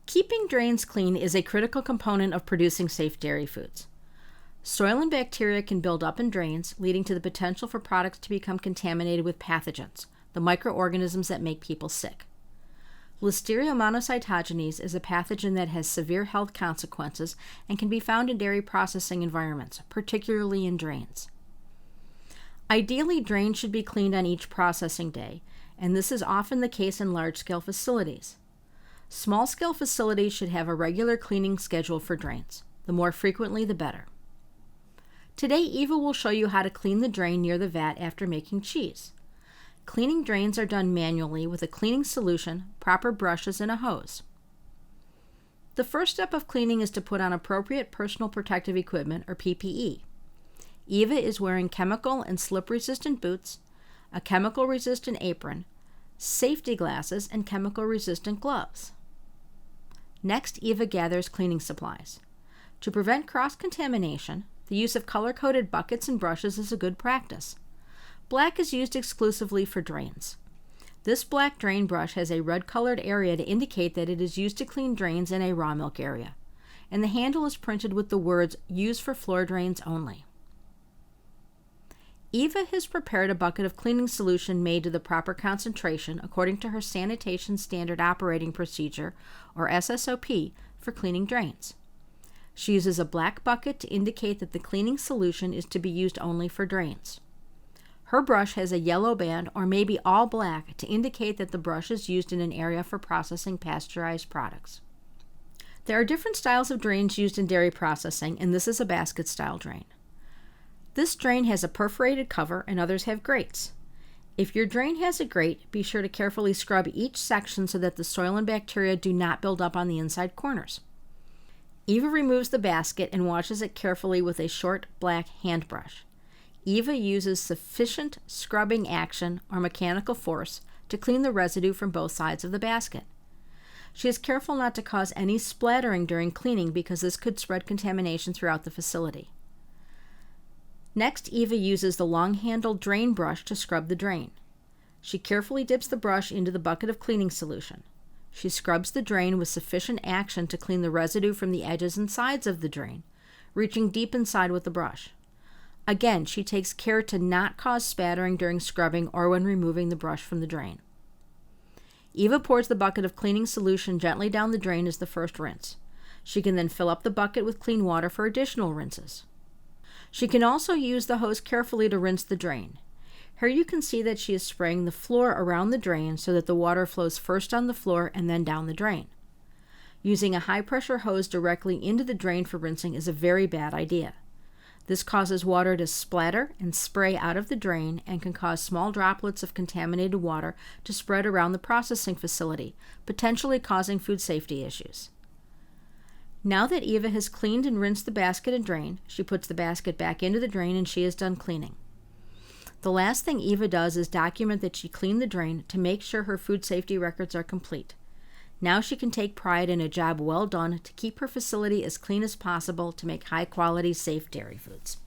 Keeping drains clean is a critical component of producing safe dairy foods. Soil and bacteria can build up in drains, leading to the potential for products to become contaminated with pathogens, the microorganisms that make people sick. Listeria monocytogenes is a pathogen that has severe health consequences and can be found in dairy processing environments, particularly in drains. Ideally, drains should be cleaned on each processing day, and this is often the case in large-scale facilities. Small-scale facilities should have a regular cleaning schedule for drains. The more frequently, the better. Today, Eva will show you how to clean the drain near the vat after making cheese. Cleaning drains are done manually with a cleaning solution, proper brushes, and a hose. The first step of cleaning is to put on appropriate personal protective equipment, or PPE. Eva is wearing chemical and slip-resistant boots, a chemical-resistant apron, safety glasses, and chemical-resistant gloves. Next, Eva gathers cleaning supplies. To prevent cross-contamination, the use of color-coded buckets and brushes is a good practice. Black is used exclusively for drains. This black drain brush has a red-colored area to indicate that it is used to clean drains in a raw milk area, and the handle is printed with the words, "Used for floor drains only." Eva has prepared a bucket of cleaning solution made to the proper concentration according to her Sanitation Standard Operating Procedure, or SSOP, for cleaning drains. She uses a black bucket to indicate that the cleaning solution is to be used only for drains. Her brush has a yellow band, or maybe all black, to indicate that the brush is used in an area for processing pasteurized products. There are different styles of drains used in dairy processing, and this is a basket-style drain. This drain has a perforated cover, and others have grates. If your drain has a grate, be sure to carefully scrub each section so that the soil and bacteria do not build up on the inside corners. Eva removes the basket and washes it carefully with a short black hand brush. Eva uses sufficient scrubbing action or mechanical force to clean the residue from both sides of the basket. She is careful not to cause any splattering during cleaning because this could spread contamination throughout the facility. Next, Eva uses the long-handled drain brush to scrub the drain. She carefully dips the brush into the bucket of cleaning solution. She scrubs the drain with sufficient action to clean the residue from the edges and sides of the drain, reaching deep inside with the brush. Again, she takes care to not cause spattering during scrubbing or when removing the brush from the drain. Eva pours the bucket of cleaning solution gently down the drain as the first rinse. She can then fill up the bucket with clean water for additional rinses. She can also use the hose carefully to rinse the drain. Here you can see that she is spraying the floor around the drain so that the water flows first on the floor and then down the drain. Using a high-pressure hose directly into the drain for rinsing is a very bad idea. This causes water to splatter and spray out of the drain and can cause small droplets of contaminated water to spread around the processing facility, potentially causing food safety issues. Now that Eva has cleaned and rinsed the basket and drain, she puts the basket back into the drain and she is done cleaning. The last thing Eva does is document that she cleaned the drain to make sure her food safety records are complete. Now she can take pride in a job well done to keep her facility as clean as possible to make high-quality, safe dairy foods.